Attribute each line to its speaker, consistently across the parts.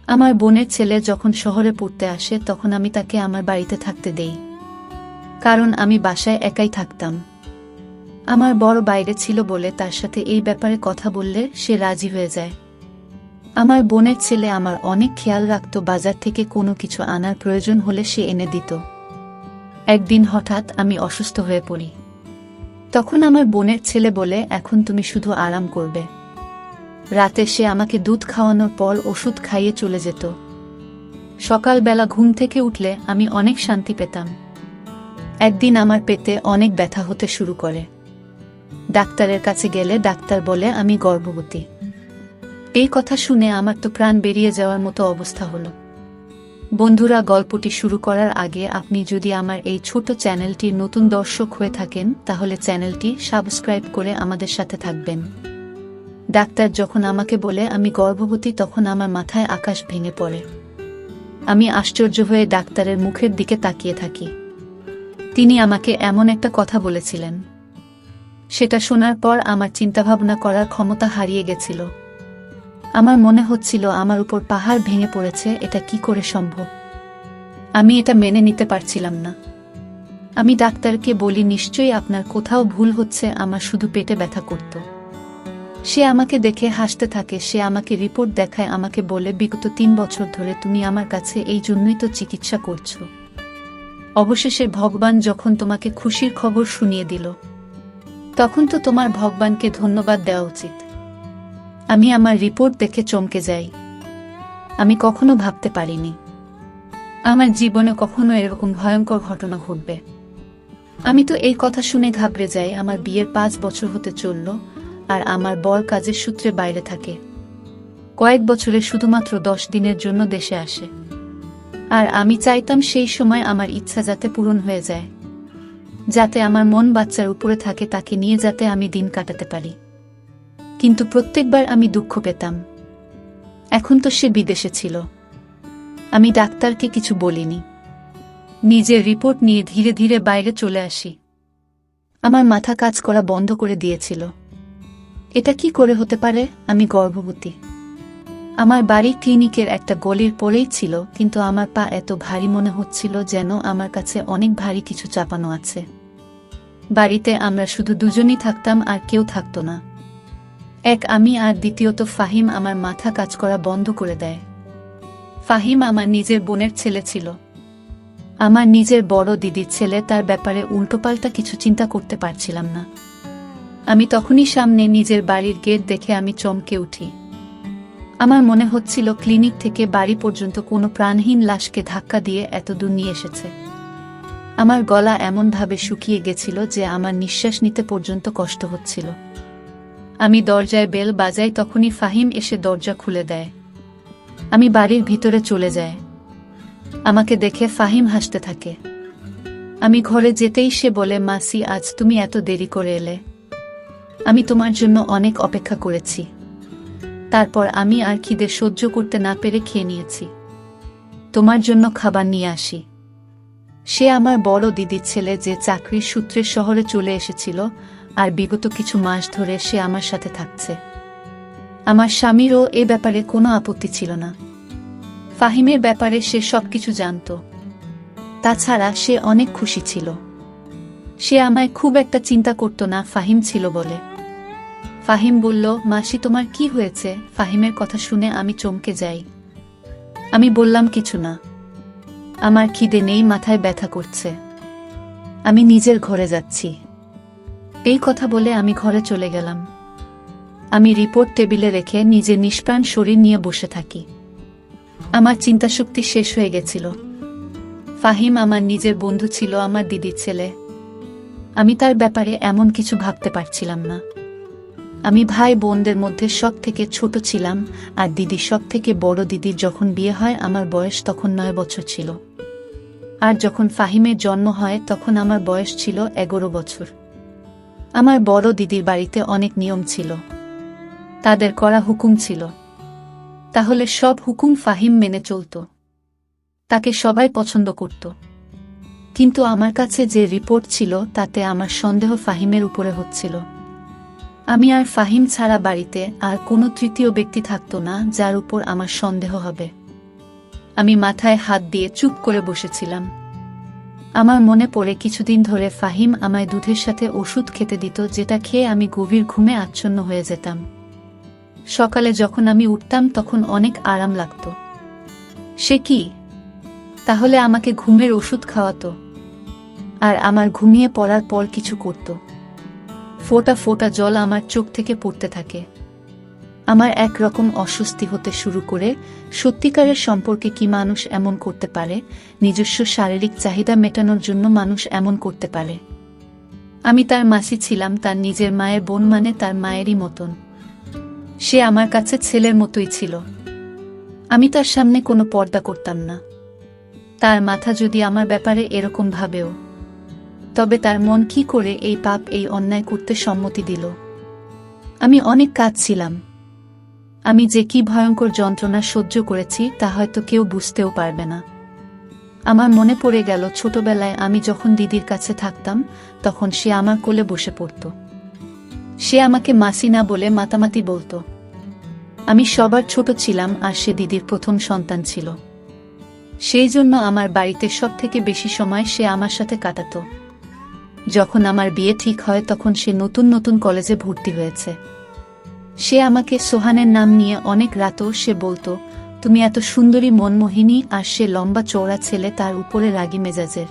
Speaker 1: আমার বোনের ছেলে যখন শহরে পড়তে আসে তখন আমি তাকে আমার বাড়িতে থাকতে দেই, কারণ আমি বাসায় একাই থাকতাম। আমার বড় বাইরে ছিল বলে তার সাথে এই ব্যাপারে কথা বললে সে রাজি হয়ে যায়। আমার বোনের ছেলে আমার অনেক খেয়াল রাখত, বাজার থেকে কোনো কিছু আনার প্রয়োজন হলে সে এনে দিত। একদিন হঠাৎ আমি অসুস্থ হয়ে পড়ি। তখন আমার বোনের ছেলে বলে, এখন তুমি শুধু আরাম করবে। রাতে সে আমাকে দুধ খাওয়ানোর পর ওষুধ খাইয়ে চলে যেত। সকালবেলা ঘুম থেকে উঠলে আমি অনেক শান্তি পেতাম। একদিন আমার পেটে অনেক ব্যথা হতে শুরু করে। ডাক্তারের কাছে গেলে ডাক্তার বলে আমি গর্ভবতী। এই কথা শুনে আমার তো প্রাণ বেরিয়ে যাওয়ার মতো অবস্থা হলো। বন্ধুরা, গল্পটি শুরু করার আগে আপনি যদি আমার এই ছোট চ্যানেলটির নতুন দর্শক হয়ে থাকেন তাহলে চ্যানেলটি সাবস্ক্রাইব করে আমাদের সাথে থাকবেন। ডাক্তার যখন আমাকে বলে আমি গর্ভবতী তখন আমার মাথায় আকাশ ভেঙে পড়ে। আমি আশ্চর্য হয়ে ডাক্তারের মুখের দিকে তাকিয়ে থাকি। তিনি আমাকে এমন একটা কথা বলেছিলেন, সেটা শোনার পর আমার চিন্তাভাবনা করার ক্ষমতা হারিয়ে গেছিল। আমার মনে হচ্ছিল আমার উপর পাহাড় ভেঙে পড়েছে, এটা কি করে সম্ভব? আমি এটা মেনে নিতে পারছিলাম না। আমি ডাক্তারকে বলি, নিশ্চয়ই আপনার কোথাও ভুল হচ্ছে, আমার শুধু পেটে ব্যথা করত। সে আমাকে দেখে হাসতে থাকে। সে আমাকে রিপোর্ট দেখায়, আমাকে বলে, বিগত 3 বছর ধরে তুমি আমার কাছে এই জন্যই তো চিকিৎসা করছো। অবশেষে ভগবান যখন তোমাকে খুশির খবর শুনিয়ে দিল, তখন তো তোমার ভগবানকে ধন্যবাদ দেওয়া উচিত। আমি আমার রিপোর্ট দেখে চমকে যাই। আমি কখনো ভাবতে পারিনি আমার জীবনে কখনো এরকম ভয়ঙ্কর ঘটনা ঘটবে। আমি তো এই কথা শুনে ঘাবড়ে যাই। আমার বিয়ের 5 বছর হতে চলল, আর আমার বর কাজের সূত্রে বাইরে থাকে। কয়েক বছরে শুধুমাত্র 10 দিনের জন্য দেশে আসে। আর আমি চাইতাম সেই সময় আমার ইচ্ছা যাতে পূরণ হয়ে যায়, যাতে আমার মন বাচ্চার উপরে থাকে, তাকে নিয়ে যাতে আমি দিন কাটাতে পারি। কিন্তু প্রত্যেকবার আমি দুঃখ পেতাম। এখন তো সে বিদেশে ছিল। আমি ডাক্তারকে কিছু বলিনি। নিজের রিপোর্ট নিয়ে ধীরে ধীরে বাইরে চলে আসি। আমার মাথা কাজ করা বন্ধ করে দিয়েছিল। এটা কি করে হতে পারে? আমি গর্ভবতী। আমার বাড়ি ক্লিনিকের একটা গলির পরেই ছিল, কিন্তু আমার পা এত ভারী মনে হচ্ছিল যেন আমার কাছে অনেক ভারী কিছু চাপানো আছে। বাড়িতে আমরা শুধু দুজনই থাকতাম, আর কেউ থাকতো না। এক আমি, আর দ্বিতীয়ত ফাহিম আমার মাথা কাজ করা বন্ধ করে দেয়। ফাহিম আমার নিজের বোনের ছেলে ছিল, আমার নিজের বড় দিদির ছেলে। তার ব্যাপারে উল্টোপাল্টা কিছু চিন্তা করতে পারছিলাম না। আমি তখনই সামনে নিজের বাড়ির গেট দেখে আমি চমকে উঠি। আমার মনে হচ্ছিল ক্লিনিক থেকে বাড়ি পর্যন্ত কোনো প্রাণহীন লাশকে ধাক্কা দিয়ে এত দূর নিয়ে এসেছে। আমার গলা এমনভাবে শুকিয়ে গেছিল যে আমার নিঃশ্বাস নিতে পর্যন্ত কষ্ট হচ্ছিল। আমি দরজায় বেল বাজাই, তখনই ফাহিম এসে দরজা খুলে দেয়। আমি বাড়ির ভিতরে চলে যাই। আমাকে দেখে ফাহিম হাসতে থাকে। আমি ঘরে যেতেই সে বলে, মাসি, আজ তুমি এত দেরি করে এলে। আমি তোমার জন্য অনেক অপেক্ষা করেছি। তারপর আমি আর খিদে সহ্য করতে না পেরে খেয়ে নিয়েছি। তোমার জন্য খাবার নিয়ে আসি। সে আমার বড় দিদির ছেলে, যে চাকরির সূত্রে শহরে চলে এসেছিল, আর বিগত কিছু মাস ধরে সে আমার সাথে থাকছে। আমার স্বামীরও এ ব্যাপারে কোনো আপত্তি ছিল না। ফাহিমের ব্যাপারে সে সবকিছু জানত। তাছাড়া সে অনেক খুশি ছিল। সে আমায় খুব একটা চিন্তা করত না, ফাহিম ছিল বলে। ফাহিম বলল, মাসি, তোমার কি হয়েছে? ফাহিমের কথা শুনে আমি চমকে যাই। আমি বললাম, কিছু না, আমার খিদে নেই, মাথায় ব্যথা করছে, আমি নিজের ঘরে যাচ্ছি। এই কথা বলে আমি ঘরে চলে গেলাম। আমি রিপোর্ট টেবিলে রেখে নিজের নিষ্প্রাণ শরীর নিয়ে বসে থাকি। আমার চিন্তাশক্তি শেষ হয়ে গেছিল। ফাহিম আমার নিজের বন্ধু ছিল, আমার দিদির ছেলে। আমি তার ব্যাপারে এমন কিছু ভাবতে পারছিলাম না। আমি ভাই বোনদের মধ্যে সব থেকে ছোট ছিলাম, আর দিদি সব থেকে বড়। দিদির যখন বিয়ে হয় আমার বয়স তখন 9 বছর ছিল, আর যখন ফাহিমের জন্ম হয় তখন আমার বয়স ছিল 11 বছর। আমার বড় দিদির বাড়িতে অনেক নিয়ম ছিল, তাদের করা হুকুম ছিল। তাহলে সব হুকুম ফাহিম মেনে চলত। তাকে সবাই পছন্দ করত। কিন্তু আমার কাছে যে রিপোর্ট ছিল তাতে আমার সন্দেহ ফাহিমের উপরে হচ্ছিল। আমি আর ফাহিম ছাড়া বাড়িতে আর কোনো তৃতীয় ব্যক্তি থাকতো না যার উপর আমার সন্দেহ হবে। আমি মাথায় হাত দিয়ে চুপ করে বসেছিলাম। আমার মনে পড়ে কিছুদিন ধরে ফাহিম আমায় দুধের সাথে ওষুধ খেতে দিত, যেটা খেয়ে আমি গভীর ঘুমে আচ্ছন্ন হয়ে যেতাম। সকালে যখন আমি উঠতাম তখন অনেক আরাম লাগত। সে কি তাহলে আমাকে ঘুমের ওষুধ খাওয়াতো আর আমার ঘুমিয়ে পড়ার পর কিছু করত। ফোঁটা ফোঁটা জল আমার চোখ থেকে পড়তে থাকে। আমার একরকম অস্বস্তি হতে শুরু করে। সত্যিকারের সম্পর্কে কি মানুষ এমন করতে পারে? নিজস্ব শারীরিক চাহিদা মেটানোর জন্য মানুষ এমন করতে পারে? আমি তার মাসি ছিলাম, তার নিজের মায়ের বোন, মানে তার মায়েরই মতন। সে আমার কাছে ছেলের মতোই ছিল। আমি তার সামনে কোনো পর্দা করতাম না। তার মাথা যদি আমার ব্যাপারে এরকম ভাবেও, তবে তার মন কি করে এই পাপ, এই অন্যায় করতে সম্মতি দিল? আমি অনেক কাঁদছিলাম। আমি যে কি ভয়ঙ্কর যন্ত্রণা সহ্য করেছি তা হয়তো কেউ বুঝতেও পারবে না। আমার মনে পড়ে গেল ছোটবেলায় আমি যখন দিদির কাছে থাকতাম, তখন সে আমার কোলে বসে পড়ত। সে আমাকে মাসি না বলে মাতামাতি বলতো। আমি সবার ছোট ছিলাম আর সে দিদির প্রথম সন্তান ছিল। সেই জন্য আমার বাড়িতে সব থেকে বেশি সময় সে আমার সাথে কাটাতো। যখন আমার বিয়ে ঠিক হয় তখন সে নতুন নতুন কলেজে ভর্তি হয়েছে। সে আমাকে সোহানের নাম নিয়ে অনেক রাতও সে বলতো, তুমি এত সুন্দরী, মনমোহিনী। আর সে লম্বা চওড়া ছেলে, তার উপরে রাগী মেজাজের।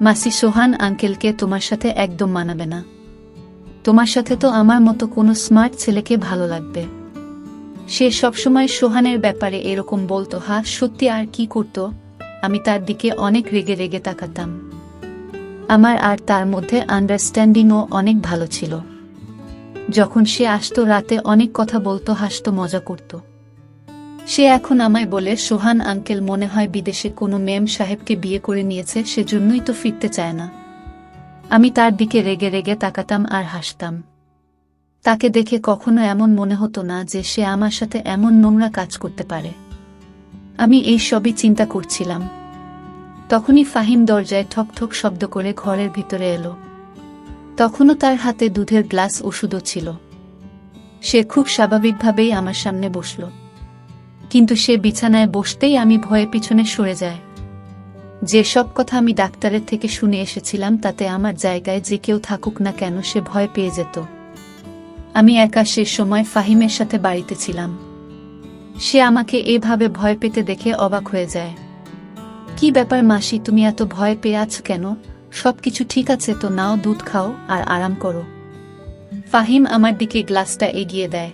Speaker 1: মাসি, সোহান আঙ্কেলকে তোমার সাথে একদম মানাবে না। তোমার সাথে তো আমার মতো কোনো স্মার্ট ছেলেকে ভালো লাগবে। সে সবসময় সোহানের ব্যাপারে এরকম বলতো। হ্যাঁ সত্যি। আর কি করত? আমি তার দিকে অনেক রেগে রেগে তাকাতাম। আমার আর তার মধ্যে আন্ডারস্ট্যান্ডিংও অনেক ভালো ছিল। যখন সে আসতো রাতে অনেক কথা বলতো, হাসতো, মজা করত। সে এখন আমায় বলে, সোহান আঙ্কেল মনে হয় বিদেশে কোনো মেম সাহেবকে বিয়ে করে নিয়েছে, সেজন্যই তো ফিরতে চায় না। আমি তার দিকে রেগে রেগে তাকাতাম আর হাসতাম। তাকে দেখে কখনো এমন মনে হতো না যে সে আমার সাথে এমন নোংরা কাজ করতে পারে। আমি এই সবই চিন্তা করছিলাম। তখনই ফাহিম দরজায় ঠক ঠক শব্দ করে ঘরের ভিতরে এলো। তখনও তার হাতে দুধের গ্লাস, ওষুধও ছিল। সে খুব স্বাভাবিকভাবেই আমার সামনে বসল, কিন্তু সে বিছানায় বসতেই আমি ভয়ে পিছনে সরে যাই। যে সব কথা আমি ডাক্তারের থেকে শুনে এসেছিলাম তাতে আমার জায়গায় যে কেউ থাকুক না কেন সে ভয় পেয়ে যেত। আমি একা সে সময় ফাহিমের সাথে বাড়িতে ছিলাম। সে আমাকে এভাবে ভয় পেতে দেখে অবাক হয়ে যায়। কি ব্যাপার মাসি, তুমি এত ভয় পেয়ে আছো কেন? সবকিছু ঠিক আছে তো? নাও, দুধ খাও আর আরাম করো। ফাহিম আমার দিকে গ্লাসটা এগিয়ে দেয়।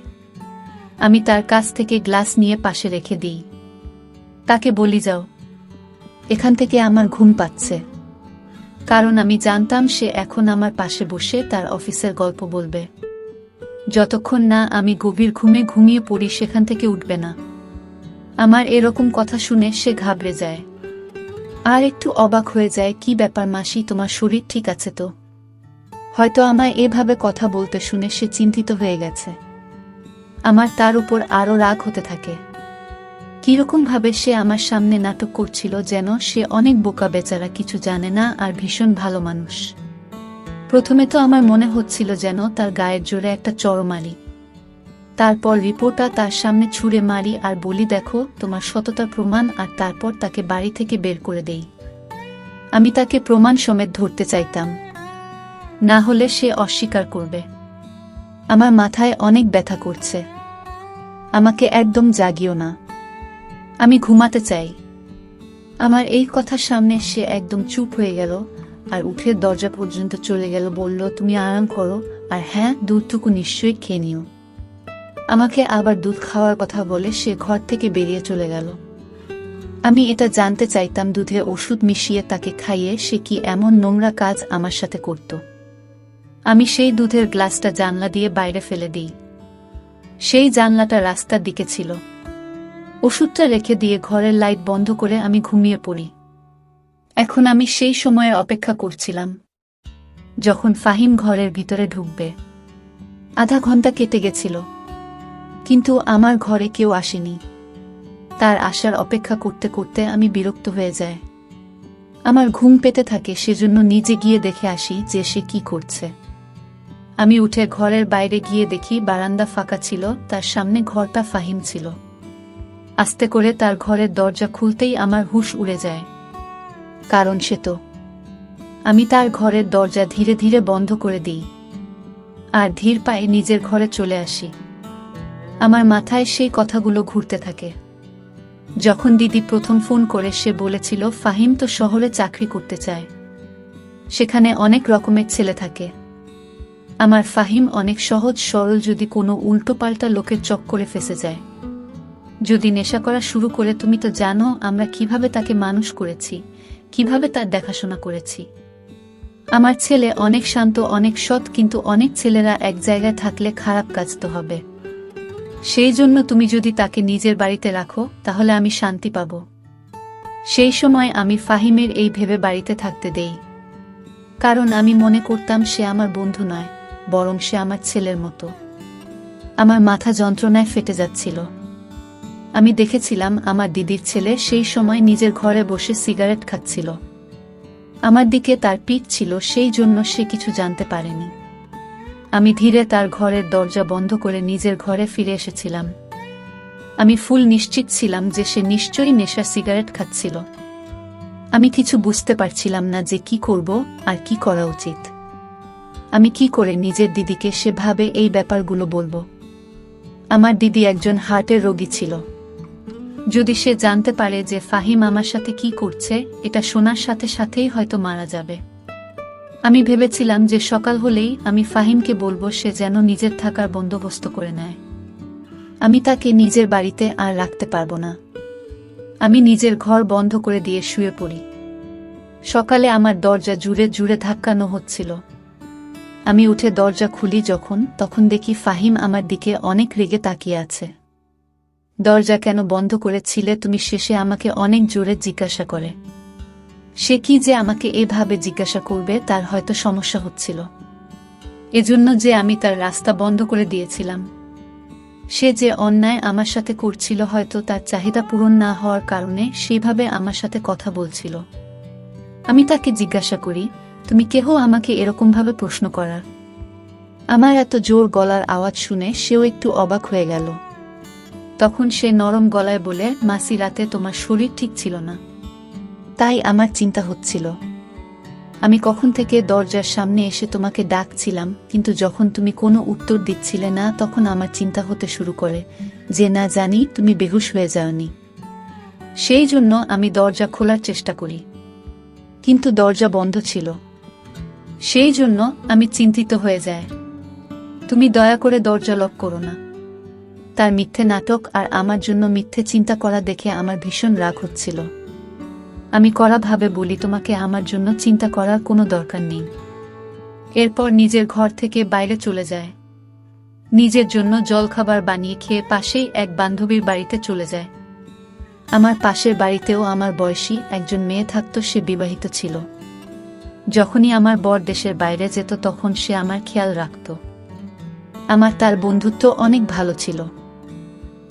Speaker 1: আমি তার কাছ থেকে গ্লাস নিয়ে পাশে রেখে দিই। তাকে বলি, যাও এখান থেকে, আমার ঘুম পাচ্ছে। কারণ আমি জানতাম সে এখন আমার পাশে বসে তার অফিসের গল্প বলবে। যতক্ষণ না আমি গভীর ঘুমে ঘুমিয়ে পড়ি সেখান থেকে উঠবে না। আমার এরকম কথা শুনে সে ঘাবড়ে যায় আর একটু অবাক হয়ে যায়। কি ব্যাপার মাসি, তোমার শরীর ঠিক আছে তো? হয়তো আমায় এভাবে কথা বলতে শুনে সে চিন্তিত হয়ে গেছে। আমার তার উপর আরও রাগ হতে থাকে। কিরকম ভাবে সে আমার সামনে নাটক করছিল, যেন সে অনেক বোকা, বেচারা, কিছু জানে না আর ভীষণ ভালো মানুষ। প্রথমে তো আমার মনে হচ্ছিল যেন তার গায়ের জোরে একটা চড় মারি, তারপর রিপোর্টটা তার সামনে ছুঁড়ে মারি আর বলি, দেখো তোমার সততার প্রমাণ। আর তারপর তাকে বাড়ি থেকে বের করে দেই। আমি তাকে প্রমাণ সমেত ধরতে চাইতাম, না হলে সে অস্বীকার করবে। আমার মাথায় অনেক ব্যথা করছে। আমাকে একদম জাগিও না, আমি ঘুমাতে চাই। আমার এই কথার সামনে সে একদম চুপ হয়ে গেল আর উঠে দরজা পর্যন্ত চলে গেল। বলল, তুমি আরাম করো, আর হ্যাঁ, দুধটুকু নিশ্চয়ই খেয়ে নিও। আমাকে আবার দুধ খাওয়ার কথা বলে সে ঘর থেকে বেরিয়ে চলে গেল। আমি এটা জানতে চাইতাম, দুধে ওষুধ মিশিয়ে তাকে খাইয়ে সে কি এমন নোংরা কাজ আমার সাথে করত। আমি সেই দুধের গ্লাসটা জানলা দিয়ে বাইরে ফেলে দিই। সেই জানলাটা রাস্তার দিকে ছিল। ওষুধটা রেখে দিয়ে ঘরের লাইট বন্ধ করে আমি ঘুমিয়ে পড়ি। এখন আমি সেই সময়ে অপেক্ষা করছিলাম যখন ফাহিম ঘরের ভিতরে ঢুকবে। আধা ঘন্টা কেটে গেছিল, কিন্তু আমার ঘরে কেউ আসেনি। তার আসার অপেক্ষা করতে করতে আমি বিরক্ত হয়ে যাই। আমার ঘুম পেতে থাকে, সেজন্য নিজে গিয়ে দেখে আসি যে সে কি করছে। আমি উঠে ঘরের বাইরে গিয়ে দেখি বারান্দা ফাঁকা ছিল, তার সামনে ঘরটা ফাহিম ছিল। আস্তে করে তার ঘরের দরজা খুলতেই আমার হুঁশ উড়ে যায়। কারণ সে তো। আমি তার ঘরের দরজা ধীরে ধীরে বন্ধ করে দিই আর ধীর পায়ে নিজের ঘরে চলে আসি। আমার মাথায় সেই কথাগুলো ঘুরতে থাকে। যখন দিদি প্রথম ফোন করে সে বলেছিল ফাহিম তো শহরে চাকরি করতে চায়, সেখানে অনেক রকমের ছেলে থাকে। আমার ফাহিম অনেক সহজ সরল, যদি কোনো উল্টোপাল্টা লোকের চক্করে ফেঁসে যায়, যদি নেশা করা শুরু করে, তুমি তো জানো আমরা কিভাবে তাকে মানুষ করেছি, কিভাবে তার দেখাশোনা করেছি। আমার ছেলে অনেক শান্ত, অনেক সৎ, কিন্তু অনেক ছেলেরা এক জায়গায় থাকলে খারাপ কাজ তো হবে। সেই জন্য তুমি যদি তাকে নিজের বাড়িতে রাখো তাহলে আমি শান্তি পাব। সেই সময় আমি ফাহিমের এই ভেবে বাড়িতে থাকতে দেই, কারণ আমি মনে করতাম সে আমার বন্ধু নয়, বরং সে আমার ছেলের মতো। আমার মাথা যন্ত্রণায় ফেটে যাচ্ছিল। আমি দেখেছিলাম আমার দিদির ছেলে সেই সময় নিজের ঘরে বসে সিগারেট খাচ্ছিল। আমার দিকে তার পিঠ ছিল, সেই জন্য সে কিছু জানতে পারেনি। আমি ধীরে তার ঘরের দরজা বন্ধ করে নিজের ঘরে ফিরে এসেছিলাম। আমি ফুল নিশ্চিত ছিলাম যে সে নিশ্চয়ই নেশা সিগারেট খাচ্ছিল। আমি কিছু বুঝতে পারছিলাম না যে কি করব আর কি করা উচিত। আমি কি করে নিজের দিদিকে সেভাবে এই ব্যাপারগুলো বলবো? আমার দিদি একজন হার্টের রোগী ছিল। যদি সে জানতে পারে যে ফাহিম আমার সাথে কি করছে, এটা শোনার সাথে সাথেই হয়তো মারা যাবে। আমি ভেবেছিলাম যে সকাল হলেই আমি ফাহিমকে বলবো সে যেন নিজের থাকার বন্দোবস্ত করে নেয়। আমি তাকে নিজের বাড়িতে আর রাখতে পারবো না। আমি নিজের ঘর বন্ধ করে দিয়ে শুয়ে পড়ি। সকালে আমার দরজা জুড়ে জুড়ে ধাক্কানো হচ্ছিল। আমি উঠে দরজা খুলি তখন দেখি ফাহিম আমার দিকে অনেক রেগে তাকিয়ে আছে। দরজা কেন বন্ধ করেছিলে তুমি? শেষে আমাকে অনেক জোরে জিজ্ঞাসা করে। সে কি যে আমাকে এভাবে জিজ্ঞাসা করবে, তার হয়তো সমস্যা হচ্ছিল, এজন্য যে আমি তার রাস্তা বন্ধ করে দিয়েছিলাম। সে যে অন্যায় আমার সাথে করছিল, হয়তো তার চাহিদা পূরণ না হওয়ার কারণে সেইভাবে আমার সাথে কথা বলছিল। আমি তাকে জিজ্ঞাসা করি, তুমি কেহ আমাকে এরকমভাবে প্রশ্ন করার? আমার এত জোর গলার আওয়াজ শুনে সেও একটু অবাক হয়ে গেল। তখন সে নরম গলায় বলে, মাসি, রাতে তোমার শরীর ঠিক ছিল না, তাই আমার চিন্তা হচ্ছিল। আমি কখন থেকে দরজার সামনে এসে তোমাকে ডাকছিলাম, কিন্তু যখন তুমি কোনো উত্তর দিচ্ছিলে না তখন আমার চিন্তা হতে শুরু করে যে না জানি তুমি বেহুশ হয়ে যাওনি। সেই জন্য আমি দরজা খোলার চেষ্টা করি, কিন্তু দরজা বন্ধ ছিল। সেই জন্য আমি চিন্তিত হয়ে যাই। তুমি দয়া করে দরজা লক করো না। তার মিথ্যে নাটক আর আমার জন্য মিথ্যে চিন্তা করা দেখে আমার ভীষণ রাগ হচ্ছিল। আমি কড়াভাবে বলি, তোমাকে আমার জন্য চিন্তা করার কোনো দরকার নেই। এরপর নিজের ঘর থেকে বাইরে চলে যায়। নিজের জন্য জলখাবার বানিয়ে খেয়ে পাশেই এক বান্ধবীর বাড়িতে চলে যায়। আমার পাশের বাড়িতেও আমার বয়সী একজন মেয়ে থাকত, সে বিবাহিত ছিল। যখনই আমার বর দেশের বাইরে যেত তখন সে আমার খেয়াল রাখত। আমার তার বন্ধুত্ব অনেক ভালো ছিল।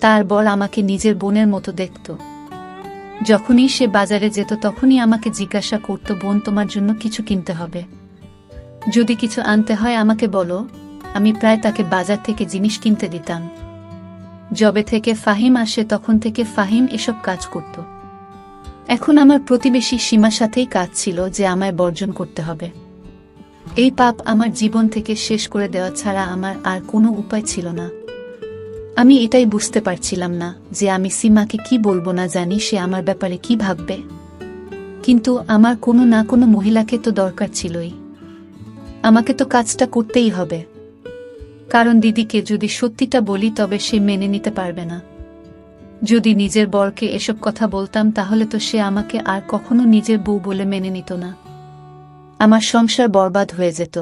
Speaker 1: তার বর আমাকে নিজের বোনের মতো দেখত। যখনই সে বাজারে যেত তখনই আমাকে জিজ্ঞাসা করত, বোন, তোমার জন্য কিছু কিনতে হবে, যদি কিছু আনতে হয় আমাকে বলো। আমি প্রায় তাকে বাজার থেকে জিনিস কিনতে দিতাম। যবে থেকে ফাহিম আসে তখন থেকে ফাহিম এসব কাজ করত। এখন আমার প্রতিবেশী সীমার সাথেই কাজ ছিল যে আমায় বর্জন করতে হবে। এই পাপ আমার জীবন থেকে শেষ করে দেওয়া ছাড়া আমার আর কোনো উপায় ছিল না। আমি এটাই বুঝতে পারছিলাম না যে আমি সীমাকে কি বলবো, না জানি সে আমার ব্যাপারে কি ভাববে। কিন্তু আমার কোনো না কোনো মহিলাকে তো দরকার ছিলই। আমাকে তো কাজটা করতেই হবে, কারণ দিদিকে যদি সত্যিটা বলি তবে সে মেনে নিতে পারবে না। যদি নিজের বরকে এসব কথা বলতাম তাহলে তো সে আমাকে আর কখনো নিজের বউ বলে মেনে নিত না। আমার সংসার বরবাদ হয়ে যেত।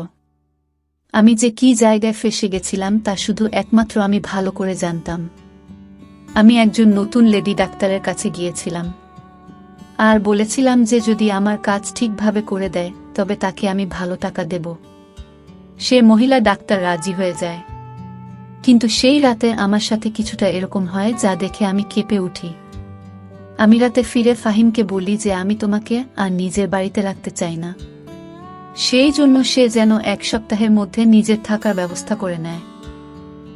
Speaker 1: আমি যে কি জায়গায় ফেঁসে গেছিলাম তা শুধু একমাত্র আমি ভালো করে জানতাম। আমি একজন নতুন লেডি ডাক্তারের কাছে গিয়েছিলাম আর বলেছিলাম যে যদি আমার কাজ ঠিকভাবে করে দেয় তবে তাকে আমি ভালো টাকা দেব। সে মহিলা ডাক্তার রাজি হয়ে যায়, কিন্তু সেই রাতে আমার সাথে কিছুটা এরকম হয় যা দেখে আমি কেঁপে উঠি। আমি রাতে ফিরে ফাহিমকে বলি যে আমি তোমাকে আর নিজের বাড়িতে রাখতে চাই না। সেই জন্য সে যেন 1 সপ্তাহের মধ্যে নিজের থাকার ব্যবস্থা করে নেয়।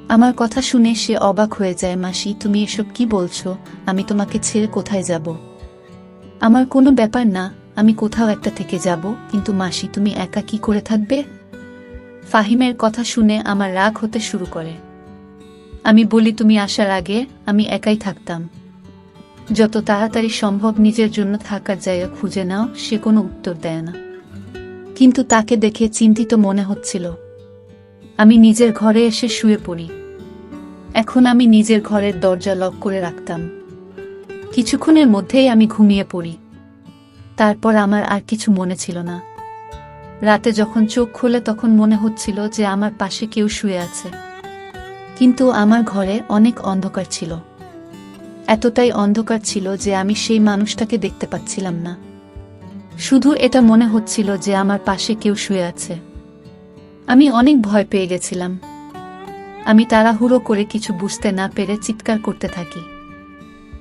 Speaker 1: আমার কথা শুনে সে অবাক হয়ে যায়। মাসি, তুমি এসব কি বলছো? আমি তোমাকে ছেড়ে কোথায় যাব? আমার কোনো ব্যাপার না, আমি কোথাও একটা থেকে যাব, কিন্তু মাসি তুমি একা কি করে থাকবে? ফাহিমের কথা শুনে আমার রাগ হতে শুরু করে। আমি বলি, তুমি আসার আগে আমি একাই থাকতাম। যত তাড়াতাড়ি সম্ভব নিজের জন্য থাকার জায়গা খুঁজে নাও। সে কোনো উত্তর দেয় না, কিন্তু তাকে দেখে চিন্তিত মনে হচ্ছিল। আমি নিজের ঘরে এসে শুয়ে পড়ি। এখন আমি নিজের ঘরের দরজা লক করে রাখতাম। কিছুক্ষণের মধ্যেই আমি ঘুমিয়ে পড়ি। তারপর আমার আর কিছু মনে ছিল না। রাতে যখন চোখ খুলে তখন মনে হচ্ছিল যে আমার পাশে কেউ শুয়ে আছে, কিন্তু আমার ঘরে অনেক অন্ধকার ছিল। এতটাই অন্ধকার ছিল যে আমি সেই মানুষটাকে দেখতে পাচ্ছিলাম না। শুধু এটা মনে হচ্ছিল যে আমার পাশে কেউ শুয়ে আছে। আমি অনেক ভয় পেয়ে গেছিলাম। আমি তাড়াহুড়ো করে কিছু বুঝতে না পেরে চিৎকার করতে থাকি।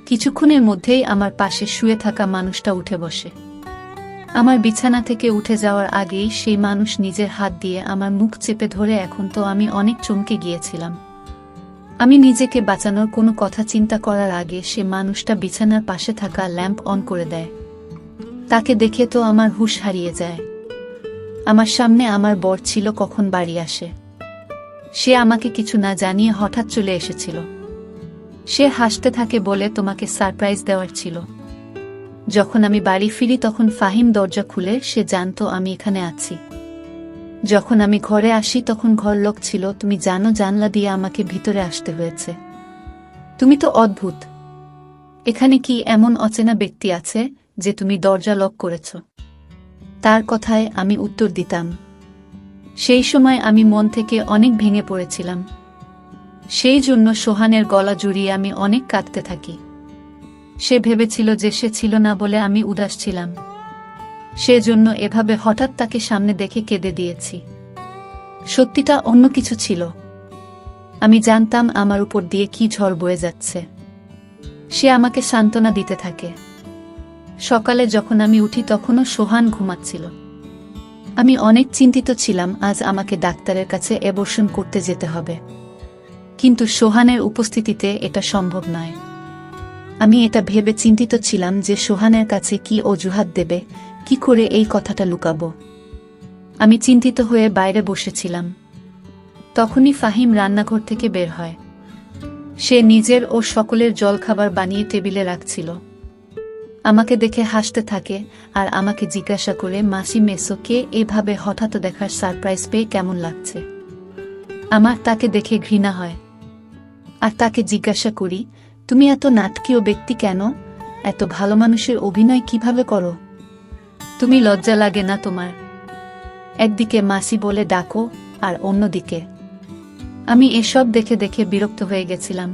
Speaker 1: কিছুক্ষণের মধ্যেই আমার পাশে শুয়ে থাকা মানুষটা উঠে বসে। আমার বিছানা থেকে উঠে যাওয়ার আগেই সেই মানুষ নিজের হাত দিয়ে আমার মুখ চেপে ধরে। এখন তো আমি অনেক চমকে গিয়েছিলাম। আমি নিজেকে বাঁচানোর কোনো কথা চিন্তা করার আগে সে মানুষটা বিছানার পাশে থাকা ল্যাম্প অন করে দেয়। তাকে দেখে তো আমার হুঁশ হারিয়ে যায়। আমার সামনে আমার বর ছিল কখন বাড়ি আসে। সে আমাকে কিছু না জানিয়ে হঠাৎ চলে এসেছিল। সে হাসতে থাকে, বলে তোমাকে সারপ্রাইজ দেওয়ার ছিল। যখন আমি বাড়ি ফিরি তখন ফাহিম দরজা খুলে। সে জানতো আমি এখানে আছি। যখন আমি ঘরে আসি তখন ঘর লক ছিল। তুমি জানো, জানলা দিয়ে আমাকে ভিতরে আসতে হয়েছে। তুমি তো অদ্ভুত। এখানে কি এমন অচেনা ব্যক্তি আছে যে তুমি দরজা লক করেছ? তার কথায় আমি উত্তর দিতাম। সেই সময় আমি মন থেকে অনেক ভেঙে পড়েছিলাম। সেই জন্য সোহানের গলা জড়িয়ে আমি অনেক কাঁদতে থাকি। সে ভেবেছিল যে সে ছিল না বলে আমি উদাস ছিলাম। সেজন্য এভাবে হঠাৎ তাকে সামনে দেখে কেঁদে দিয়েছি। সত্যিটা অন্য কিছু ছিল। আমি জানতাম আমার উপর দিয়ে কি ঝড় বয়ে যাচ্ছে। সে আমাকে সান্ত্বনা দিতে থাকে। সকালে যখন আমি উঠি তখনও সোহান ঘুমাচ্ছিল। আমি অনেক চিন্তিত ছিলাম, আজ আমাকে ডাক্তারের কাছে অ্যাবর্শন করতে যেতে হবে। কিন্তু সোহানের উপস্থিতিতে এটা সম্ভব নয়। আমি এটা ভেবে চিন্তিত ছিলাম যে সোহানের কাছে কি অজুহাত দেবে, কি করে এই কথাটা লুকাবো। আমি চিন্তিত হয়ে বাইরে বসেছিলাম। তখনই ফাহিম রান্নাঘর থেকে বের হয়। সে নিজের ও সকলের জলখাবার বানিয়ে টেবিলে রাখছিল। আমাকে দেখে হাসতে থাকে আর আমাকে জিজ্ঞাসা করে, মাসি মেসোকে এভাবে হঠাৎ দেখার সারপ্রাইজ পেয়ে কেমন লাগছে? আমার তাকে দেখে ঘৃণা হয়। আর তাকে জিজ্ঞাসা করি, তুমি এত নাটকীয় ব্যক্তি কেন? এত ভালো মানুষের অভিনয় কিভাবে করো? তুমি লজ্জা লাগে না তোমার? একদিকে মাসি বলে ডাকো আর অন্যদিকে। আমি এসব দেখে দেখে বিরক্ত হয়ে গেছিলাম।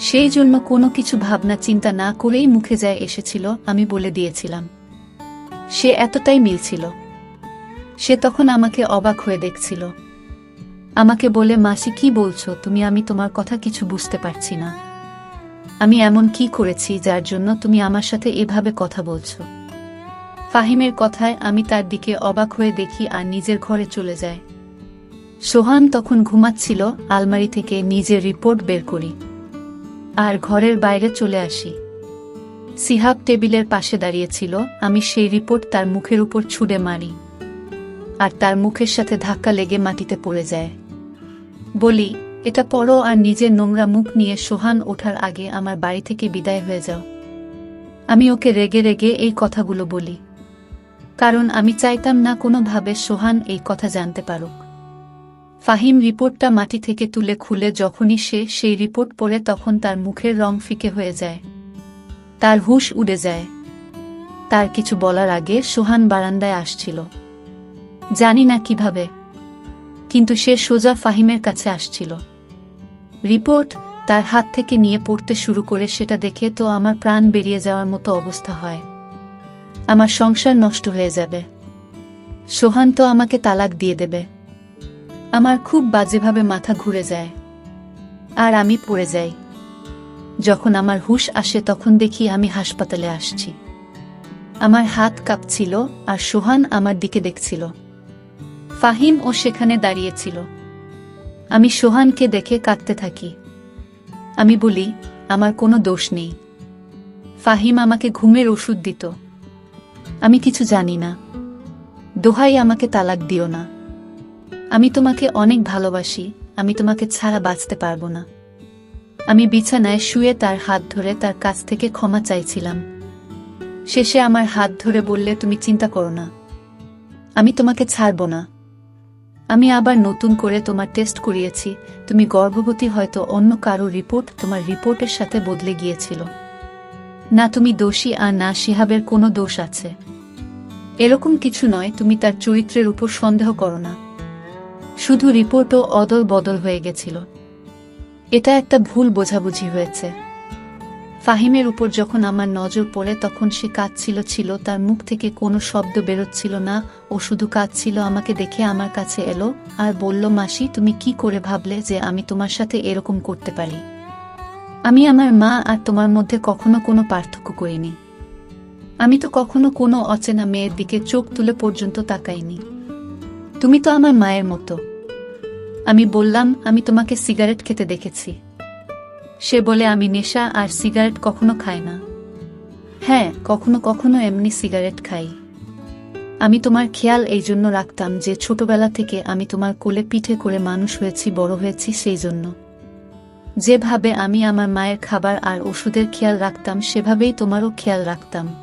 Speaker 1: সেই জন্য কোনো কিছু ভাবনা চিন্তা না করেই মুখে যায় এসেছিল আমি বলে দিয়েছিলাম। সে এতটাই মিলছিল। সে তখন আমাকে অবাক হয়ে দেখছিল। আমাকে বলে, মাসি কি বলছো তুমি? আমি তোমার কথা কিছু বুঝতে পারছি না। আমি এমন কি করেছি যার জন্য তুমি আমার সাথে এভাবে কথা বলছো? ফাহিমের কথায় আমি তার দিকে অবাক হয়ে দেখি আর নিজের ঘরে চলে যায়। সোহান তখন ঘুমাচ্ছিল। আলমারি থেকে নিজের রিপোর্ট বের করি আর ঘরের বাইরে চলে আসি। সিহাব টেবিলের পাশে দাঁড়িয়েছিল। আমি সেই রিপোর্ট তার মুখের উপর ছুঁড়ে মারি আর তার মুখের সাথে ধাক্কা লেগে মাটিতে পড়ে যায়। বলি, এটা পড়ো আর নিজের নোংরা মুখ নিয়ে সোহান ওঠার আগে আমার বাড়ি থেকে বিদায় হয়ে যাও। আমি ওকে রেগে রেগে এই কথাগুলো বলি, কারণ আমি চাইতাম না কোনোভাবে সোহান এই কথা জানতে পারুক। ফাহিম রিপোর্টটা মাটি থেকে তুলে খুলে যখনই সে সেই রিপোর্ট পড়ে তখন তার মুখের রং ফিকে হয়ে যায়। তার হুঁশ উড়ে যায়। তার কিছু বলার আগে সোহান বারান্দায় আসছিল। জানি না কিভাবে, কিন্তু সে সোজা ফাহিমের কাছে আসছিল। রিপোর্ট তার হাত থেকে নিয়ে পড়তে শুরু করে। সেটা দেখে তো আমার প্রাণ বেরিয়ে যাওয়ার মতো অবস্থা হয়। আমার সংসার নষ্ট হয়ে যাবে। সোহান তো আমাকে তালাক দিয়ে দেবে। আমার খুব বাজেভাবে মাথা ঘুরে যায় আর আমি পড়ে যাই। যখন আমার হুঁশ আসে তখন দেখি আমি হাসপাতালে আসছি। আমার হাত কাঁপছিল আর সোহান আমার দিকে দেখছিল। ফাহিম ও সেখানে দাঁড়িয়েছিল। আমি সোহানকে দেখে কাঁদতে থাকি। আমি বলি, আমার কোনো দোষ নেই। ফাহিম আমাকে ঘুমের ওষুধ দিত। আমি কিছু জানি না। দোহাই, আমাকে তালাক দিও না। আমি তোমাকে অনেক ভালোবাসি, আমি তোমাকে ছাড়া বাঁচতে পারবো না। আমি বিছানায় শুয়ে তার হাত ধরে তার কাছ থেকে ক্ষমা চাইছিলাম। শেষে আমার হাত ধরে বললে, তুমি চিন্তা করো না, আমি তোমাকে ছাড়ব না। আমি আবার নতুন করে তোমার টেস্ট করিয়েছি, তুমি গর্ভবতী। হয়তো অন্য কারো রিপোর্ট তোমার রিপোর্টের সাথে বদলে গিয়েছিল। না তুমি দোষী, আর না শিহাবের কোনো দোষ আছে। এরকম কিছু নয়, তুমি তার চরিত্রের উপর সন্দেহ করো না। শুধু রিপোর্টও অদল বদল হয়ে গেছিল। এটা একটা ভুল বোঝাবুঝি হয়েছে। ফাহিমের উপর যখন আমার নজর পড়ে তখন সে কাঁদছিল, তার মুখ থেকে কোনো শব্দ বেরোচ্ছিল না। ও শুধু কাঁদছিল। আমাকে দেখে আমার কাছে এলো আর বলল, মাসি, তুমি কি করে ভাবলে যে আমি তোমার সাথে এরকম করতে পারি? আমি আমার মা আর তোমার মধ্যে কখনো কোনো পার্থক্য করিনি। আমি তো কখনো কোনো অচেনা মেয়ের দিকে চোখ তুলে পর্যন্ত তাকাইনি। তুমি তো আমার মায়ের মতো। আমি বললাম, আমি তোমাকে সিগারেট খেতে দেখেছি। সে বলে, আমি নেশা আর সিগারেট কখনো খাই না। হ্যাঁ, কখনো কখনো এমনি সিগারেট খাই। আমি তোমার খেয়াল এই জন্য রাখতাম যে ছোটবেলা থেকে আমি তোমার কোলে পিঠে করে মানুষ হয়েছি, বড় হয়েছি, সেই জন্য। যেভাবে আমি আমার মায়ের খাবার আর ওষুধের খেয়াল রাখতাম, সেভাবেই তোমারও খেয়াল রাখতাম।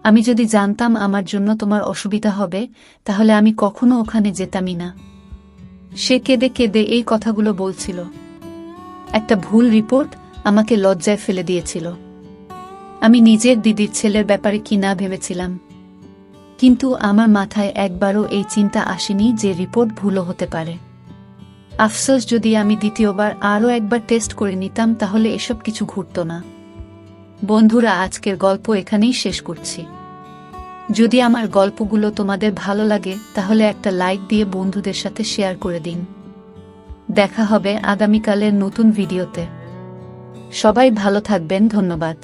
Speaker 1: আমি যদি জানতাম আমার জন্য তোমার অসুবিধা হবে, তাহলে আমি কখনো ওখানে যেতামই না। সে কেঁদে কেঁদে এই কথাগুলো বলছিল। একটা ভুল রিপোর্ট আমাকে লজ্জায় ফেলে দিয়েছিল। আমি নিজের দিদির ছেলের ব্যাপারে কি না ভেবেছিলাম। কিন্তু আমার মাথায় একবারও এই চিন্তা আসেনি যে রিপোর্ট ভুলও হতে পারে। আফসোস, যদি আমি দ্বিতীয়বার আরও একবার টেস্ট করে নিতাম তাহলে এসব কিছু ঘটতো না। বন্ধুরা, আজকের গল্প এখানেই শেষ করছি। যদি আমার গল্পগুলো তোমাদের ভালো লাগে তাহলে একটা লাইক দিয়ে বন্ধুদের সাথে শেয়ার করে দিন। দেখা হবে আগামীকালের নতুন ভিডিওতে। সবাই ভালো থাকবেন। ধন্যবাদ।